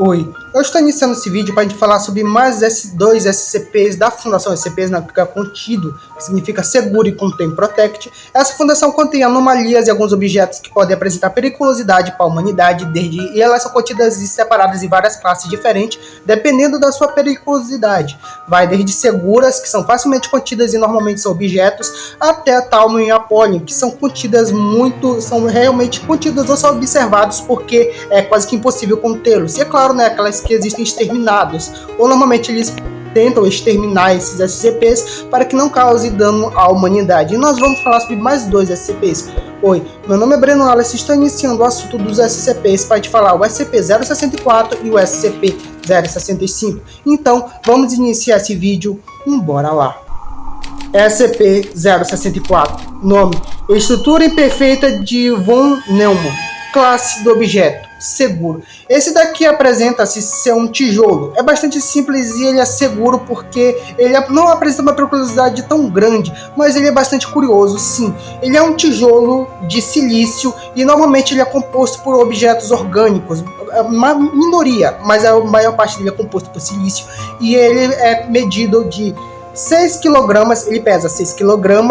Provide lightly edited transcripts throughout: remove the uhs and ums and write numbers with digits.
Oi, eu estou iniciando esse vídeo para a gente falar sobre mais dois SCPs da Fundação SCPs, né, que é contido, que significa seguro e contém protect. Essa fundação contém anomalias e alguns objetos que podem apresentar periculosidade para a humanidade, e elas são contidas e separadas em várias classes diferentes, dependendo da sua periculosidade. Vai desde seguras, que são facilmente contidas e normalmente são objetos, até Talmud e Apollyon, que são realmente contidas ou são observados porque é quase que impossível contê-los. E é claro, né, aquelas que existem exterminados, ou normalmente eles tentam exterminar esses SCPs para que não cause dano à humanidade. E nós vamos falar sobre mais dois SCPs. Oi, meu nome é Breno Wallace e estou iniciando o assunto dos SCPs para te falar o SCP-064 e o SCP-065. Então, vamos iniciar esse vídeo, bora lá. SCP-064. Nome: Estrutura imperfeita de von Neumann. Classe do objeto: seguro. Esse daqui apresenta-se ser um tijolo. É bastante simples e ele é seguro porque ele não apresenta uma periculosidade tão grande, mas ele é bastante curioso, sim. Ele é um tijolo de silício e normalmente ele é composto por objetos orgânicos. Uma minoria, mas a maior parte dele é composto por silício e ele é medido de 6 kg, ele pesa 6 kg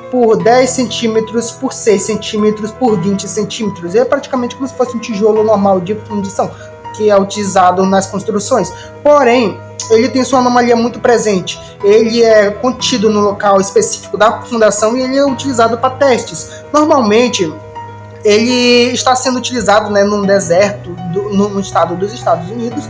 por 10 cm por 6 cm por 20 cm. É praticamente como se fosse um tijolo normal de fundição, que é utilizado nas construções. Porém, ele tem sua anomalia muito presente. Ele é contido no local específico da fundação e ele é utilizado para testes. Normalmente, ele está sendo utilizado, né, num deserto no estado dos Estados Unidos,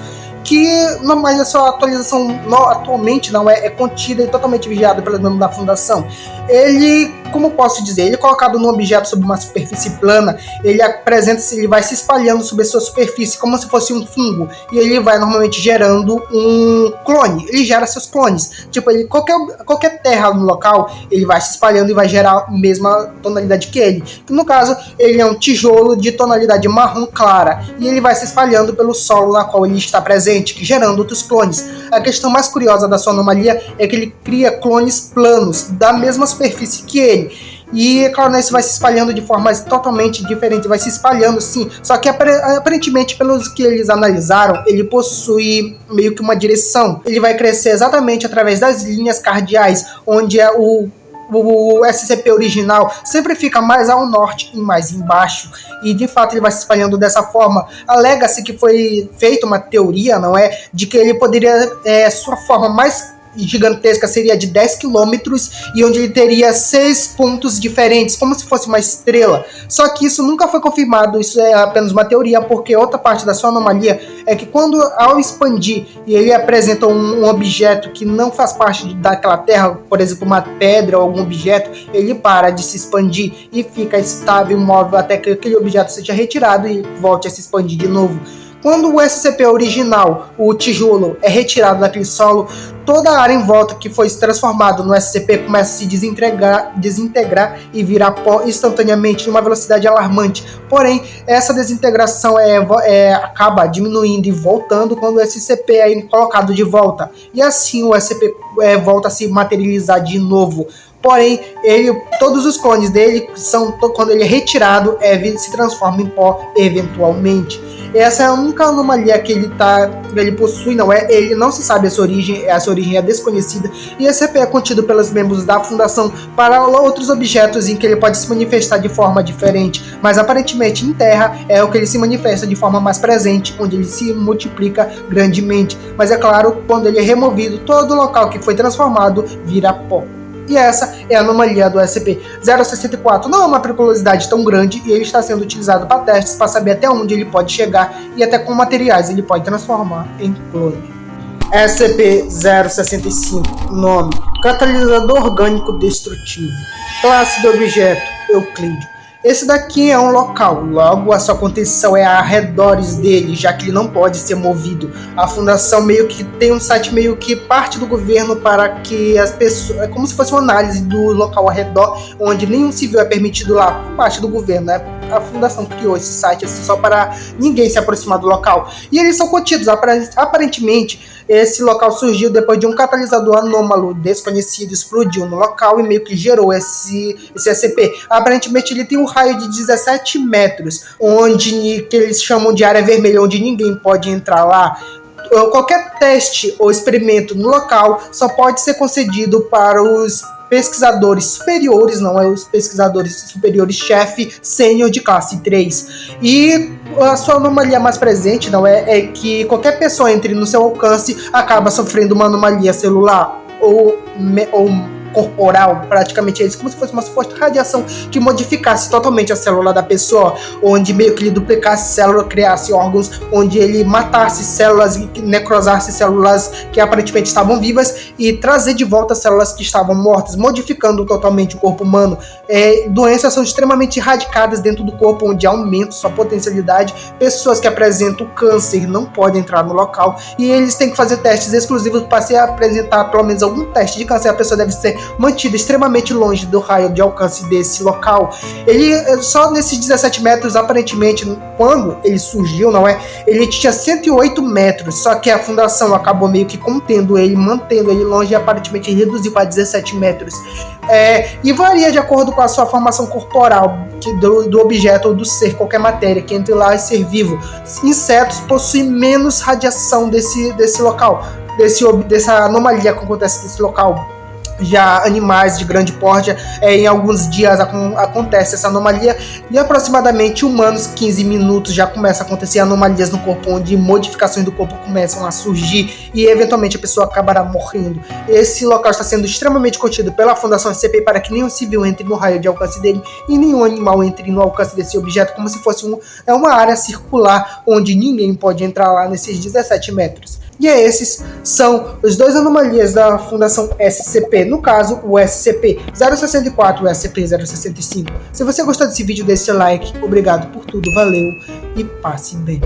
mas a sua atualização atualmente não é contida e totalmente vigiada pelos membros da fundação. Ele, como posso dizer, ele é colocado num objeto sobre uma superfície plana, ele apresenta-se, ele vai se espalhando sobre a sua superfície como se fosse um fungo, e ele vai normalmente gerando um clone, ele gera seus clones, tipo, qualquer terra no local, ele vai se espalhando e vai gerar a mesma tonalidade que ele. No caso, ele é um tijolo de tonalidade marrom clara, e ele vai se espalhando pelo solo na qual ele está presente, gerando outros clones. A questão mais curiosa da sua anomalia é que ele cria clones planos da mesma superfície que ele. E, claro, né, isso vai se espalhando de formas totalmente diferentes, vai se espalhando sim, só que aparentemente, pelos que eles analisaram, ele possui meio que uma direção. Ele vai crescer exatamente através das linhas cardeais, onde é o SCP original sempre fica mais ao norte e mais embaixo, e de fato ele vai se espalhando dessa forma. Alega-se que foi feita uma teoria, não é, de que ele poderia, sua forma mais gigantesca seria de 10 km e onde ele teria 6 pontos diferentes, como se fosse uma estrela. Só que isso nunca foi confirmado, isso é apenas uma teoria, porque outra parte da sua anomalia é que quando, ao expandir, e ele apresenta um objeto que não faz parte daquela terra, por exemplo, uma pedra ou algum objeto, ele para de se expandir e fica estável, imóvel, até que aquele objeto seja retirado e volte a se expandir de novo. Quando o SCP original, o tijolo, é retirado daquele solo, toda a área em volta que foi transformado no SCP começa a se desintegrar e virar pó instantaneamente em uma velocidade alarmante. Porém, essa desintegração acaba diminuindo e voltando quando o SCP é colocado de volta. E assim o SCP volta a se materializar de novo. Porém, todos os clones dele, quando ele é retirado, se transforma em pó eventualmente. Essa é a única anomalia que ele possui, não é? Ele não se sabe essa origem é desconhecida, e esse SCP é contido pelos membros da fundação para outros objetos em que ele pode se manifestar de forma diferente, mas aparentemente em terra é o que ele se manifesta de forma mais presente, onde ele se multiplica grandemente. Mas é claro, quando ele é removido, todo o local que foi transformado vira pó. E essa é a anomalia do SCP-064. Não é uma periculosidade tão grande e ele está sendo utilizado para testes, para saber até onde ele pode chegar e até com materiais ele pode transformar em clone. SCP-065. Nome: Catalisador orgânico destrutivo. Classe do objeto: Euclídeo. Esse daqui é um local, logo a sua contenção é arredores dele, já que ele não pode ser movido. A fundação meio que tem um site meio que parte do governo para que as pessoas, é como se fosse uma análise do local ao redor, onde nenhum civil é permitido lá, por parte do governo, né? A fundação criou esse site assim, só para ninguém se aproximar do local. E eles são contidos, aparentemente, esse local surgiu depois de um catalisador anômalo desconhecido explodiu no local e meio que gerou esse SCP. Aparentemente ele tem um raio de 17 metros, onde que eles chamam de área vermelha, onde ninguém pode entrar lá. Qualquer teste ou experimento no local só pode ser concedido para os pesquisadores superiores, não é os pesquisadores superiores chefe sênior de classe 3. E a sua anomalia mais presente não é que qualquer pessoa entre no seu alcance acaba sofrendo uma anomalia celular ou corporal, praticamente é isso, como se fosse uma suposta radiação que modificasse totalmente a célula da pessoa, onde meio que ele duplicasse a célula, criasse órgãos, onde ele matasse células e necrosasse células que aparentemente estavam vivas e trazer de volta células que estavam mortas, modificando totalmente o corpo humano. Doenças são extremamente erradicadas dentro do corpo, onde aumenta sua potencialidade. Pessoas que apresentam câncer não podem entrar no local e eles têm que fazer testes exclusivos para se apresentar pelo menos algum teste de câncer. A pessoa deve ser mantida extremamente longe do raio de alcance desse local. Ele, só nesses 17 metros, aparentemente, quando ele surgiu, ele tinha 108 metros, só que a fundação acabou meio que contendo ele, mantendo ele longe e aparentemente reduziu para 17 metros. E varia de acordo com a sua formação corporal do objeto ou do ser, qualquer matéria que entre lá é ser vivo. Insetos possuem menos radiação desse local, dessa anomalia que acontece nesse local. Já animais de grande porte, em alguns dias acontece essa anomalia, e aproximadamente humanos, 15 minutos já começa a acontecer anomalias no corpo, onde modificações do corpo começam a surgir e eventualmente a pessoa acabará morrendo. Esse local está sendo extremamente contido pela Fundação SCP para que nenhum civil entre no raio de alcance dele e nenhum animal entre no alcance desse objeto, como se fosse uma área circular onde ninguém pode entrar lá nesses 17 metros. E esses são os dois anomalias da Fundação SCP, no caso o SCP-064 e o SCP-065. Se você gostou desse vídeo, deixe seu like, obrigado por tudo, valeu e passe bem.